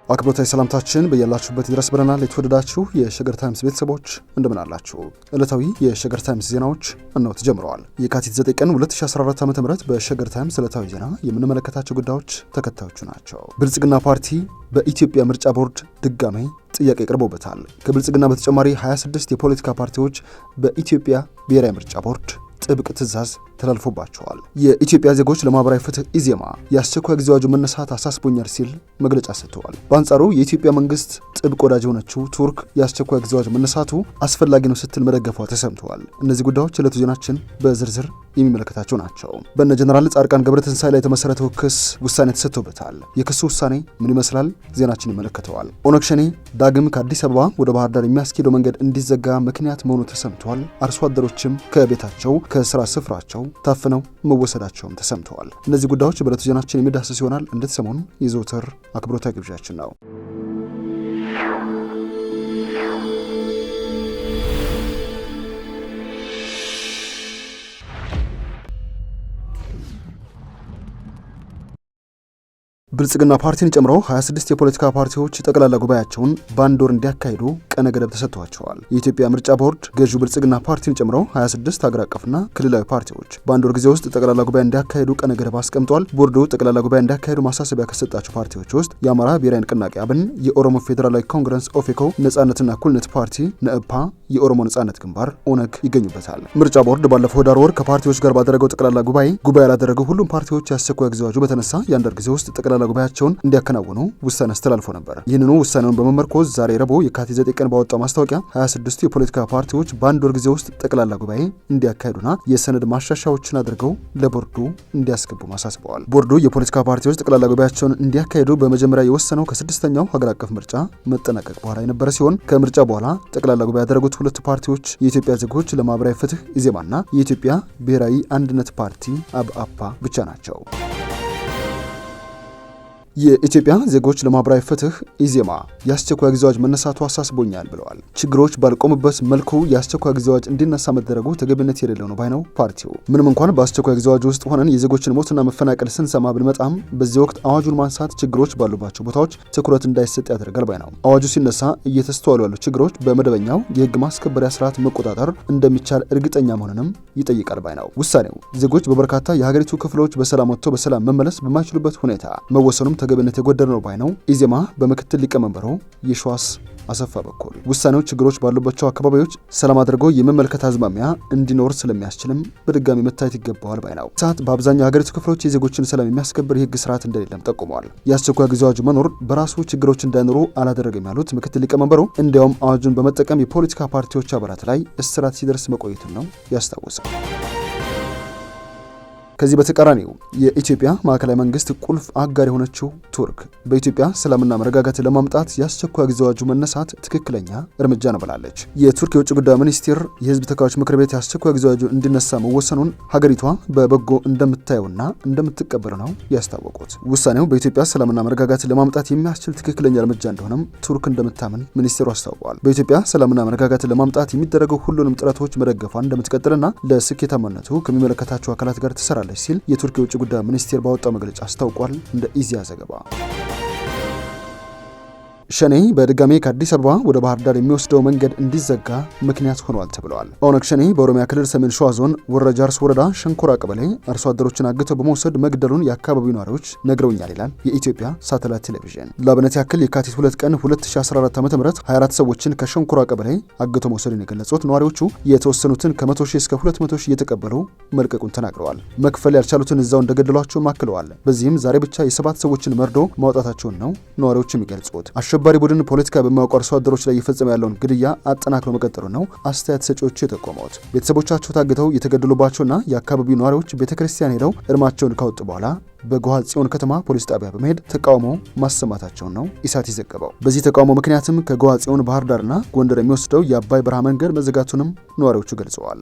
አክብሮታዊ ሰላምታችን በያላችሁበት ድረስ ብለናል። የተወደዳችሁ የሸገር ታይምስ ቤተሰቦች እንደምን አላችሁ? ዕለታዊ የሸገር ታይምስ ዜናዎች እነሆ ተጀምረዋል። የካቲት 9 ቀን 2014 ዓ.ም በሸገር ታይምስ ዕለታዊ ዜና የምንመለከታቸው ጉዳዮች ተከታዮቹ ናቸው። ብልጽግና ፓርቲ በኢትዮጵያ ምርጫ ቦርድ ድጋሜ ጥያቄ ቀርቦበታል። ከብልጽግና በተጨማሪ 26 የፖለቲካ ፓርቲዎች በኢትዮጵያ ብሔራዊ ምርጫ ቦርድ ጥብቅ ትዕዛዝ ተላልፎባቸዋል። የኢትዮጵያ ዜጎች ለማህበራዊ ፍትህ ኢዜማ የአስቸኳይ ጊዜ አዋጁ መነሳት አሳስቦኛል ሲል መግለጫ ሰጥተዋል። በአንጻሩ የኢትዮጵያ መንግስት ጥብቅ ወዳጅ የሆነችው ቱርክ የአስቸኳይ ጊዜ አዋጁ መነሳቱ አስፈላጊ ነው ስትል መደገፏ ተሰምተዋል። እነዚህ ጉዳዮች ዕለቱ ዜናችን በዝርዝር የሚመለከታቸው ናቸው። በእነ ጀነራል ጻድቃን ገብረትንሳኤ ላይ የተመሰረተው ክስ ውሳኔ ተሰጥቶበታል። የክሱ ውሳኔ ምን ይመስላል? ዜናችን ይመለከተዋል። ኦነግ ሸኔ ዳግም ከአዲስ አበባ ወደ ባህር ዳር የሚያስኬደው መንገድ እንዲዘጋ ምክንያት መሆኑ ተሰምቷል። አርሶ አደሮችም ከቤታቸው ከስራ ስፍራቸው ታፍነው መወሰዳቸውም ተሰምተዋል። እነዚህ ጉዳዮች በዕለቱ ዜናችን የሚዳሰስ ይሆናል። እንድትሰሙን የዘወትር አክብሮታዊ ግብዣችን ነው። ብልጽግና ፓርቲን ጨምሮ 26 የፖለቲካ ፓርቲዎች ጠቅላላ ጉባኤያቸውን በአንድ ወር እንዲያካሂዱ ቀነ ገደብ ተሰጥቷቸዋል። የኢትዮጵያ ምርጫ ቦርድ ገዢው ብልጽግና ፓርቲን ጨምሮ 26 ሀገር አቀፍና ክልላዊ ፓርቲዎች በአንድ ወር ጊዜ ውስጥ ጠቅላላ ጉባኤ እንዲያካሂዱ ቀነ ገደብ አስቀምጧል። ቦርዱ ጠቅላላ ጉባኤ እንዲያካሂዱ ማሳሰቢያ ከሰጣቸው ፓርቲዎች ውስጥ የአማራ ብሔራዊ ንቅናቄ አብን፣ የኦሮሞ ፌዴራላዊ ኮንግረስ ኦፌኮ፣ ነጻነትና እኩልነት ፓርቲ ነእፓ፣ የኦሮሞ ነጻነት ግንባር ኦነግ ይገኙበታል። ምርጫ ቦርድ ባለፈው ዳር ወር ከፓርቲዎች ጋር ባደረገው ጠቅላላ ጉባኤ ያላደረገው ሁሉም ፓርቲዎች የአስቸኳይ ጊዜ አዋጁ በተነሳ የአንድ ወር ጊዜ ውስጥ ጠቅላላ ጉባኤያቸውን እንዲያከናውኑ ውሳኔ አስተላልፎ ነበር። ይህንኑ ውሳኔውን በመመርኮዝ ዛሬ ረቡዕ የካቲት 9 ቀን ባወጣው ማስታወቂያ 26ቱ የፖለቲካ ፓርቲዎች በአንድ ወር ጊዜ ውስጥ ጠቅላላ ጉባኤ እንዲያካሂዱና የሰነድ ማሻሻያዎችን አድርገው ለቦርዱ እንዲያስገቡ አሳስበዋል። ቦርዱ የፖለቲካ ፓርቲዎች ጠቅላላ ጉባኤያቸውን እንዲያካሂዱ በመጀመሪያ የወሰነው ከስድስተኛው ሀገር አቀፍ ምርጫ መጠናቀቅ በኋላ የነበረ ሲሆን ከምርጫ በኋላ ጠቅላላ ጉባኤ ያደረጉት ሁለቱ ፓርቲዎች የኢትዮጵያ ዜጎች ለማህበራዊ ፍትህ ኢዜማና የኢትዮጵያ ብሔራዊ አንድነት ፓርቲ አብአፓ ብቻ ናቸው። የኢትዮጵያ ዜጎች ለማህበራዊ ፍትህ ኢዜማ የአስቸኳይ ጊዜ አዋጅ መነሳቱ አሳስቦኛል ብለዋል። ችግሮች ባልቆሙበት መልኩ የአስቸኳይ ጊዜ አዋጅ እንዲነሳ መደረጉ ተገቢነት የሌለው ነው ባይ ነው ፓርቲው። ምንም እንኳን በአስቸኳይ ጊዜ አዋጅ ውስጥ ሆነን የዜጎችን ሞትና መፈናቀል ስንሰማ ብንመጣም በዚህ ወቅት አዋጁን ማንሳት ችግሮች ባሉባቸው ቦታዎች ትኩረት እንዳይሰጥ ያደርጋል ባይ ነው። አዋጁ ሲነሳ እየተስተዋሉ ያሉ ችግሮች በመደበኛው የህግ ማስከበሪያ ስርዓት መቆጣጠር እንደሚቻል እርግጠኛ መሆንንም ይጠይቃል ባይ ነው። ውሳኔው ዜጎች በበርካታ የሀገሪቱ ክፍሎች በሰላም ወጥተው በሰላም መመለስ በማይችሉበት ሁኔታ መወሰኑም ተገቢነት የጎደለ ነው ባይ ነው። ኢዜማ በምክትል ሊቀመንበሩ የሸዋስ አሰፋ በኩል ውሳኔው ችግሮች ባሉባቸው አካባቢዎች ሰላም አድርገው የመመልከት አዝማሚያ እንዲኖር ስለሚያስችልም በድጋሚ መታየት ይገባዋል ባይ ነው። ሰዓት በአብዛኛው የሀገሪቱ ክፍሎች የዜጎችን ሰላም የሚያስከብር የህግ ስርዓት እንደሌለም ጠቁመዋል። የአስቸኳይ ጊዜ አዋጁ መኖር በራሱ ችግሮች እንዳይኖሩ አላደረገም ያሉት ምክትል ሊቀመንበሩ እንዲያውም አዋጁን በመጠቀም የፖለቲካ ፓርቲዎች አባላት ላይ እስራት ሲደርስ መቆየቱን ነው ያስታወሰው። ከዚህ በተቃራኒው የኢትዮጵያ ማዕከላዊ መንግስት ቁልፍ አጋር የሆነችው ቱርክ በኢትዮጵያ ሰላምና መረጋጋት ለማምጣት የአስቸኳይ ጊዜ አዋጁ መነሳት ትክክለኛ እርምጃ ነው ብላለች። የቱርክ የውጭ ጉዳይ ሚኒስቴር የህዝብ ተወካዮች ምክር ቤት የአስቸኳይ ጊዜ አዋጁ እንዲነሳ መወሰኑን ሀገሪቷ በበጎ እንደምታየውና እንደምትቀበል ነው ያስታወቁት። ውሳኔው በኢትዮጵያ ሰላምና መረጋጋት ለማምጣት የሚያስችል ትክክለኛ እርምጃ እንደሆነም ቱርክ እንደምታምን ሚኒስቴሩ አስታውቋል። በኢትዮጵያ ሰላምና መረጋጋት ለማምጣት የሚደረገው ሁሉንም ጥረቶች መደገፏን እንደምትቀጥልና ለስኬታማነቱ ከሚመለከታቸው አካላት ጋር ትሰራለች ሲል የቱርክ የውጭ ጉዳይ ሚኒስቴር ባወጣው መግለጫ አስታውቋል። እንደ ኢዜአ ዘገባ ሸኔ በድጋሜ ከአዲስ አበባ ወደ ባህር ዳር የሚወስደው መንገድ እንዲዘጋ ምክንያት ሆኗል ተብለዋል። ኦነግ ሸኔ በኦሮሚያ ክልል ሰሜን ሸዋ ዞን ወረ ጃርሶ ወረዳ ሸንኮራ ቀበሌ አርሶ አደሮችን አግተው በመውሰድ መግደሉን የአካባቢው ነዋሪዎች ነግረውኛል ይላል የኢትዮጵያ ሳተላይት ቴሌቪዥን። ለአብነት ያክል የካቲት 2 ቀን 2014 ዓ.ም 24 ሰዎችን ከሸንኮራ ቀበሌ አግተው መውሰዱን የገለጹት ነዋሪዎቹ የተወሰኑትን ከ100 ሺህ እስከ 200 ሺህ እየተቀበሉ መልቀቁን ተናግረዋል። መክፈል ያልቻሉትን እዛው እንደገደሏቸው አክለዋል። በዚህም ዛሬ ብቻ የ7 ሰዎችን መርዶ ማውጣታቸውን ነው ነዋሪዎቹ የሚገልጹት። አሸባሪ ቡድን ፖለቲካ በማያውቁ አርሶ አደሮች ላይ እየፈጸመ ያለውን ግድያ አጠናክሮ መቀጠሉ ነው አስተያየት ሰጪዎቹ የጠቆሙት። ቤተሰቦቻቸው ታግተው የተገደሉባቸውና የአካባቢው ነዋሪዎች ቤተክርስቲያን ሄደው እርማቸውን ካወጡ በኋላ በጎሃ ጽዮን ከተማ ፖሊስ ጣቢያ በመሄድ ተቃውሞ ማሰማታቸውን ነው ኢሳት የዘገበው። በዚህ ተቃውሞ ምክንያትም ከጎሃ ጽዮን ባህር ዳርና ጎንደር የሚወስደው የአባይ በረሃ መንገድ መዘጋቱንም ነዋሪዎቹ ገልጸዋል።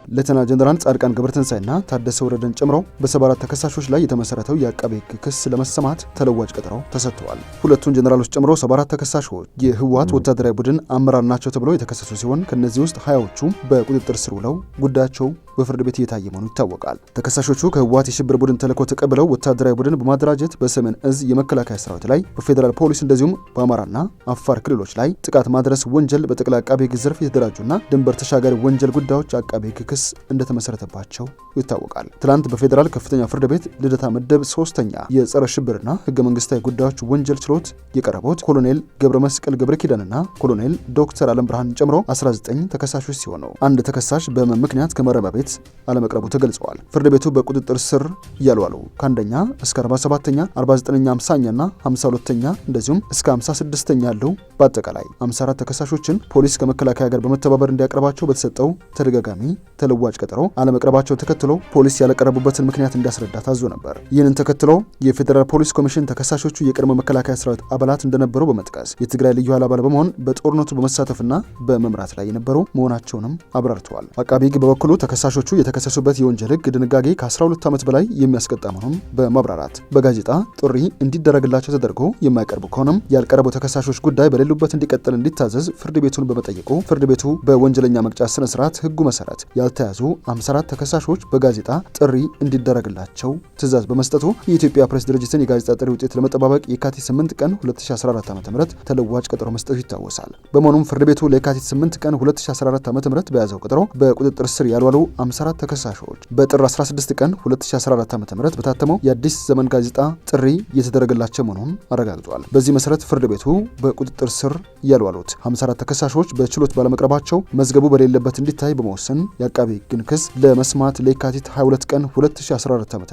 ሌተናል ጀነራል ጻድቃን ገብረትንሳኤና ታደሰ ወረደን ጨምሮ በ74 ተከሳሾች ላይ የተመሰረተው የአቃቤ ሕግ ክስ ለመሰማት ተለዋጭ ቀጠሮ ተሰጥቷል። ሁለቱን ጀነራሎች ጨምሮ 74 ተከሳሾች የህወሓት ወታደራዊ ቡድን አመራር ናቸው ተብለው የተከሰሱ ሲሆን ከነዚህ ውስጥ 20ዎቹ በቁጥጥር ስር ውለው ጉዳያቸው በፍርድ ቤት እየታየ መሆኑ ይታወቃል። ተከሳሾቹ ከህወሓት የሽብር ቡድን ተልዕኮ ተቀብለው ወታደራዊ ቡድን በማደራጀት በሰሜን እዝ የመከላከያ ሰራዊት ላይ በፌዴራል ፖሊስ እንደዚሁም በአማራና አፋር ክልሎች ላይ ጥቃት ማድረስ ወንጀል በጠቅላይ አቃቤ ሕግ ዘርፍ የተደራጁና ድንበር ተሻጋሪ ወንጀል ጉዳዮች አቃቤ ሕግ ክስ እንደተመሰረተባቸው ይታወቃል። ትላንት በፌዴራል ከፍተኛ ፍርድ ቤት ልደታ ምድብ 3ኛ የጸረ ሽብርና ህገ መንግስታዊ ጉዳዮች ወንጀል ችሎት የቀረቡት ኮሎኔል ገብረ መስቀል ገብረ ኪዳንና ኮሎኔል ዶክተር አለም ብርሃን ጨምሮ 19 ተከሳሾች ሲሆኑ አንድ ተከሳሽ በህመም ምክንያት ከማረሚያ ቤት አለመቅረቡ ተገልጿል። ፍርድ ቤቱ በቁጥጥር ስር ያልዋሉ ከአንደኛ እስከ 47ኛ 49ኛ 50ኛና 52ኛ እንደዚሁም እስከ 56ኛ ያለው በአጠቃላይ 54 ተከሳሾችን ፖሊስ ከመከላከያ ጋር በመተባበር እንዲያቀርባቸው በተሰጠው ተደጋጋሚ ተለዋጭ ቀጠሮ አለመቅረባቸው ተከትሎ ፖሊስ ያለቀረቡበትን ምክንያት እንዲያስረዳ ታዞ ነበር። ይህንን ተከትሎ የፌዴራል ፖሊስ ኮሚሽን ተከሳሾቹ የቀድሞ መከላከያ ሰራዊት አባላት እንደነበሩ በመጥቀስ የትግራይ ልዩ ኃይል አባል በመሆን በጦርነቱ በመሳተፍና በመምራት ላይ የነበሩ መሆናቸውንም አብራርተዋል። አቃቢ ሕግ በበኩሉ ተከሳሾቹ የተከሰሱበት የወንጀል ሕግ ድንጋጌ ከ12 ዓመት በላይ የሚያስቀጣ መሆኑን በማብራራት በጋዜጣ ጥሪ እንዲደረግላቸው ተደርጎ የማይቀርቡ ከሆነም ያልቀረቡ ተከሳሾች ጉዳይ በሌሉበት እንዲቀጥል እንዲታዘዝ ፍርድ ቤቱን በመጠየቁ ፍርድ ቤቱ በወንጀለኛ መቅጫ ስነ ስርዓት ሕጉ መሰረት ያልተያዙ 54 ተከሳሾች በጋዜጣ ጥሪ እንዲደረግላቸው ትዕዛዝ በመስጠቱ የኢትዮጵያ ፕሬስ ድርጅትን የጋዜጣ ጥሪ ውጤት ለመጠባበቅ የካቲት 8 ቀን 2014 ዓ.ም ተለዋጭ ቀጠሮ መስጠቱ ይታወሳል። በመሆኑም ፍርድ ቤቱ ለካቲት 8 ቀን 2014 ዓ.ም በያዘው ቀጠሮ በቁጥጥር ስር ያልዋሉ 54 ተከሳሾች በጥር 16 ቀን 2014 ዓ.ም በታተመው የአዲስ ዘመን ጋዜጣ ጥሪ የተደረገላቸው መሆኑን አረጋግጧል። በዚህ መሰረት ፍርድ ቤቱ በቁጥጥር ስር ያልዋሉት 54 ተከሳሾች በችሎት ባለመቅረባቸው መዝገቡ በሌለበት እንዲታይ በመወሰን የአቃቤ ሕግን ክስ ለመስማት ለካቲት 22 ቀን 2014 ዓ.ም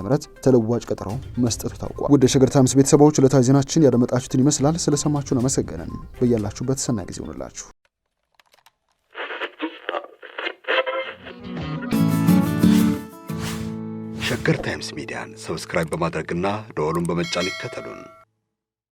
ተለዋጭ ቀጠሮ መስጠቱ ታውቋል። ውድ የሸገር ታይምስ ቤተሰቦች ዕለታዊ ዜናችን ያደመጣችሁትን ይመስላል። ስለሰማችሁን አመሰገንን። በያላችሁበት ሰናይ ጊዜ ይሁንላችሁ። ሸገር ታይምስ ሚዲያን ሰብስክራይብ በማድረግና ደወሉን በመጫን ይከተሉን።